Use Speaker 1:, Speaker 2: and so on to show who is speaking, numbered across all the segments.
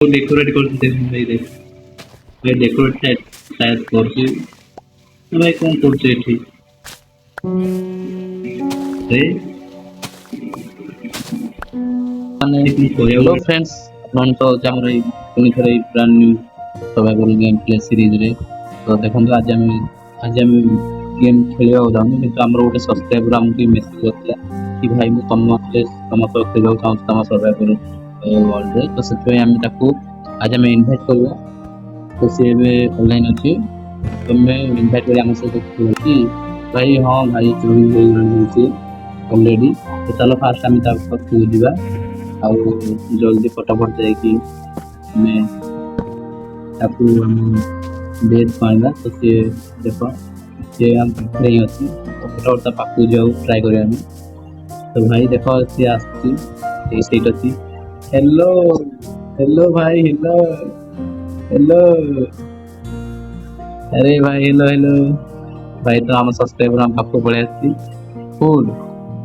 Speaker 1: Decorate करते भाई देख भाई डेकोरेट शायद करते भाई कौन करते ठीक रे
Speaker 2: ମାନେ
Speaker 1: ठीक नहीं कोई
Speaker 2: ହ୍ୟାଲୋ ଫ୍ରେଣ୍ଡସ୍, ଆପଣ ତ ଆମର ଏଇ ପୁଣି ଥରେ ଏଇ brand new survival game play ସିରିଜରେ ତ ଦେଖନ୍ତୁ ଆଜି ଆମେ ଗେମ୍ ଖେଳିବାକୁ ଯାଉନି, କିନ୍ତୁ ଆମର ଗୋଟେ ସବସ୍କ୍ରାଇବର ଆମକୁ ମେସେଜ କରିଥିଲା କି ଭାଇ ମୁଁ ତମ ସହ ଖେଳିବାକୁ ଚାହୁଁଛି ତମ ସର୍ଭାଇଭାଲ ୱାର୍ଲଡରେ। ତ ସେଥିପାଇଁ ଆମେ ତାକୁ ଆଜି ଆମେ ଇନଭାଇଟ୍ କରିବା। ତ ସିଏ ଏବେ ଅନଲାଇନ୍ ଅଛି, ତମେ ଇନଭାଇଟ୍ କରି ଆମ ସହିତ ଖେଳୁଛି। ଭାଇ ହଁ ଭାଇ ଜଏନ୍ ହେଇଗଲାଣି ଅଲରେଡି। ତ ଚାଲ ଫାଷ୍ଟ ଆମେ ତା ପାଖକୁ ଯିବା ଆଉ ଜଲ୍ଦି ଫଟାଫଟ ଯାଇକି ଆମେ ତାକୁ ଆମ ବେଡ୍ ଆଣିବା। ତ ସିଏ ଦେଖ ସିଏ ଆମ ପାଖରେ ହିଁ ଅଛି, ତ ଫଟାଫଟ ତା ପାଖକୁ ଯିବାକୁ ଟ୍ରାଏ କରିବା ଆମେ। ତ ଭାଇ ଦେଖ ସିଏ ଆସୁଛି, ଏଇ ସେଇଟା ଅଛି। ହ୍ୟାଲୋ ହ୍ୟାଲୋ ଭାଇ ହ୍ୟାଲୋ ହ୍ୟାଲୋ अरे भाई हेलो हेलो भाई। तो ଆମ ସବସ୍କ୍ରାଇବର ଆମ ପାଖକୁ ପଳେଇ ଆସିଛି। ଫୁଡ୍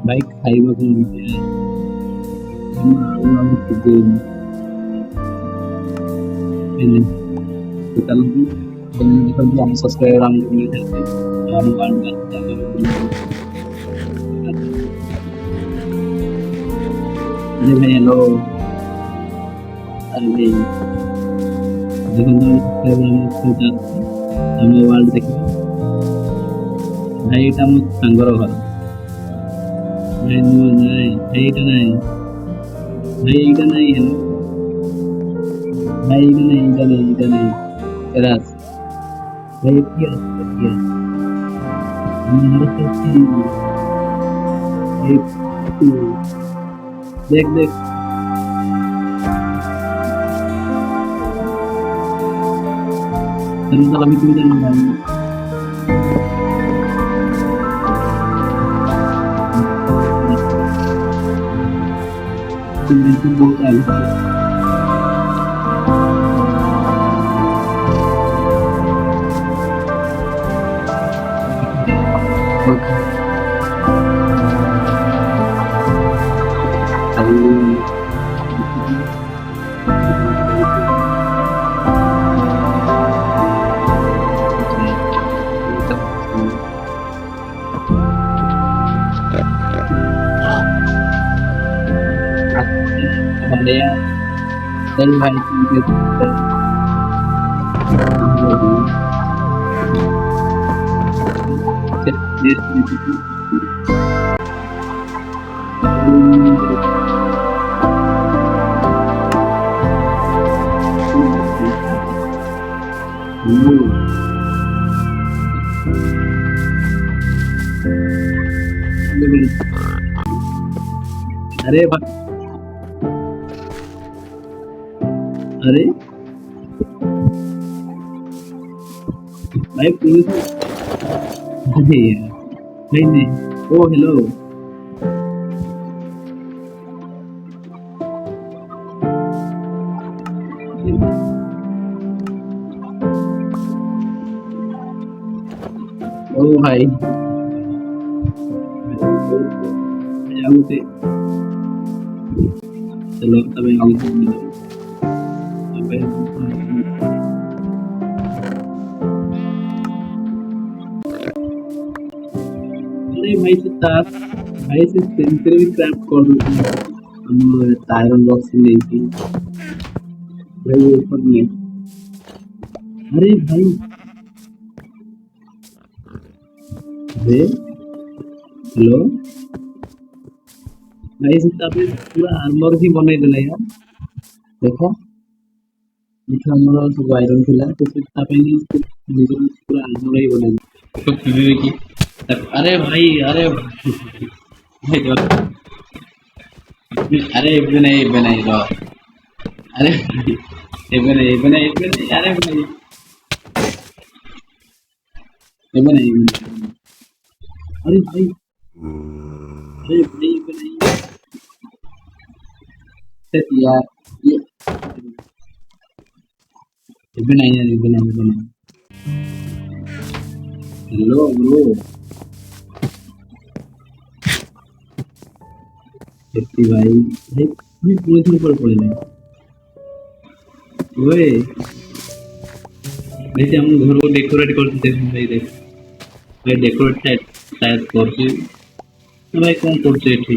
Speaker 2: ଭାଇ ଖାଇବାକୁ ମିଳିଛି ଆଉ ସିଝେଇନି ଖାଇନି। ତ ଚାଲନ୍ତୁ ଦେଖନ୍ତୁ ଆମ ସବସ୍କ୍ରାଇବର ଆମକୁ ମିଳିଯାଇଛି ଆମ ୱାର୍ଲଡକୁ ଆସିଛି। ଆମେ ଏବେ ବୁଲିବାକୁ अरे भाई हेलो अरे भाई ଦେଖନ୍ତୁ ଆମ ସବସ୍କ୍ରାଇବର ଆମ ସହିତ ଆସିଛି ଆମ ୱାର୍ଲଡ ଦେଖିବେ। ଭାଇ ଏଇଟା ଆମ ସାଙ୍ଗର ଘର। ଭାଇ ନୁହଁ ନାଇଁ ଭାଇ ଏଇଟା ନାଇଁ ଭାଇ ଏଇଟା ନାଇଁ ହ୍ୟାଲୋ ଭାଇ ଏଇଟା ନାଇଁ ଏଇଟା ନାଇଁ ଏଇଟା ଆସ ଭାଇ ଏଠି ଆସ ଏଠି ଆସ ଆମ ଘର ସେଠି ଏଠି देख देख चलो चल अभी तुम जाना भाई तुम बहुत आगे चल भाई अरे अरे भाई पुलिस अरे यार नहीं नहीं ओ हेलो ओ भाई आगे चलो तब आगे अरे भाई से तार भाई से सेंटर भी क्रैप कर दो हम आयरन बॉक्स नहीं थी भाई वो ऊपर में अरे भाई अरे हेलो भाई से तापे पूरा आर्मर भी बने देला यार देखो देखो हमारा सब आयरन थिला तो से तापे नहीं निजे पूरा आर्मर ही बने तो पीवे की अरे भाई अरे इबे नहीं रो अरे इबे नहीं अरे भाई इबे नहीं अरे भाई इबे नहीं सेट यार ये इबे नहीं हेलो ब्रो देखती भाई भाई पूरे ऊपर पड़े
Speaker 1: ओए भाई से हम घर को डेकोरेट करते देखो भाई देख भाई डेकोरेट शायद करছি भाई कौन করছে এটি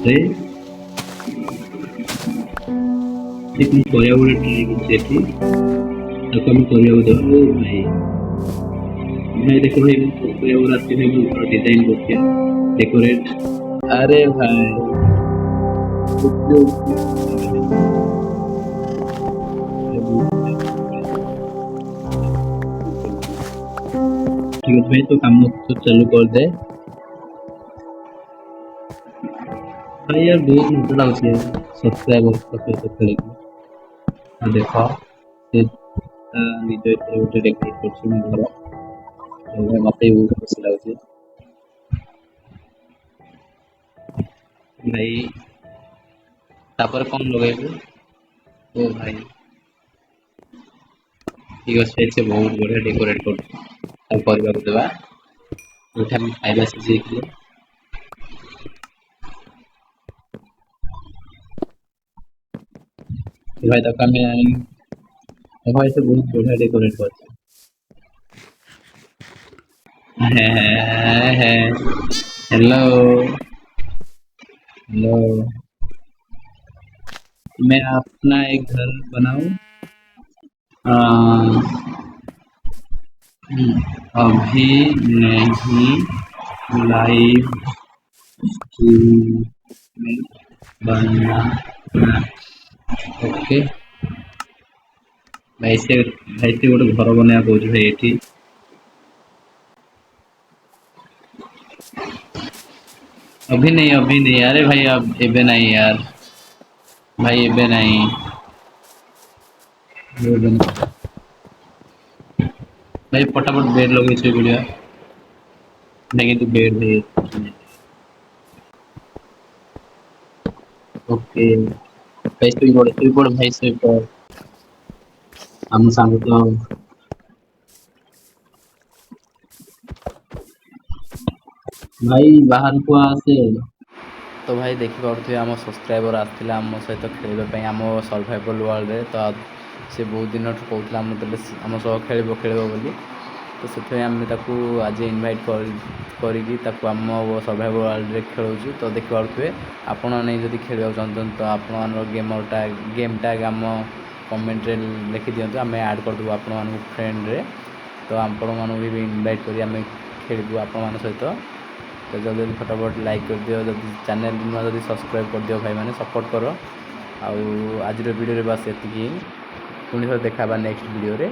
Speaker 1: রে ঠিক କରିବାକୁ ଗୋଟେ ଟ୍ରାଏ କରୁଛି ଏଠି ତାକୁ ଆମେ କରିବାକୁ ଦେବା ଓ ଭାଇ ଭାଇ ଦେଖो ଭାଇ ମୁଁ କରିବାକୁ ରାତି ଭାଇ ମୁଁ डिजाइन करके डेकोरेट
Speaker 2: अरे भाई ठीक है भाई तो काम तो चालू कर दे भाई यार बहुत मजा लाଗୁଛି सब्सक्राइबर को तो खेलिକି ଆଉ ଦେଖ ସେ ନିଜ ଏଥିରେ ଗୋଟେ ଡେକୋରେଟ୍ କରୁଛି ମୋ ଘର ଆଉ ମତେ ବି ବହୁତ ଖୁସି ଲାଗୁଛି ଭାଇ ତାପରେ କଣ ଲଗେଇବୁ ଓ ଭାଇ ଠିକ ଅଛି ସେ ବହୁତ ବଢିଆ ଡେକୋରେଟ୍ କରୁଛି ତାକୁ କରିବାକୁ ଦେବା ଯୋଉଠି ଆମେ ଖାଇବା ସିଝେଇଥିଲେ भाई तो कम भाई से बहुत बढ़िया डेकोरेट करते हैं हेलो हेलो मैं अपना एक घर बनाऊं अभी नहीं लाइव में बनना ओके भाई से गोटे घर बनवा कौच भाई ये अभी नहीं अरे भाई अब एबे नहीं यार भाई एबे नहीं भाई फटाफट बेड लगे छे गुड़िया नहीं तो बेड दे ओके भाई तुई पड़ भाई से पड़ हम सांग तो भाई बाहर को आसे तो भाई देखिपे आम सब्सक्राइबर आसते आम सहित खेलवाई आम सर्वाइवल वर्ल्ड रे तो से बहुत दिन कहला आम सह खेल बोली तो से आम आज इनवाइट कर आम सर्वाइवल वर्ल्ड रे खेलुँ तो देखिपे आपण नहीं जब खेल चाहते तो आपण गेमटा आम कमेंट रे लिखि दिंतु आम ऐड करदेबू आपण फ्रेंड रे तो आपण मानू भी इनवाइट करी आम खेलू आपण सहित तो जल्दी फटाफट लाइक कर दियो जब चैनल जब सब्सक्राइब कर दियो भाई मैंने सपोर्ट करो आज वीडियो बस ये पुणी देखा नेक्स्ट वीडियो रे।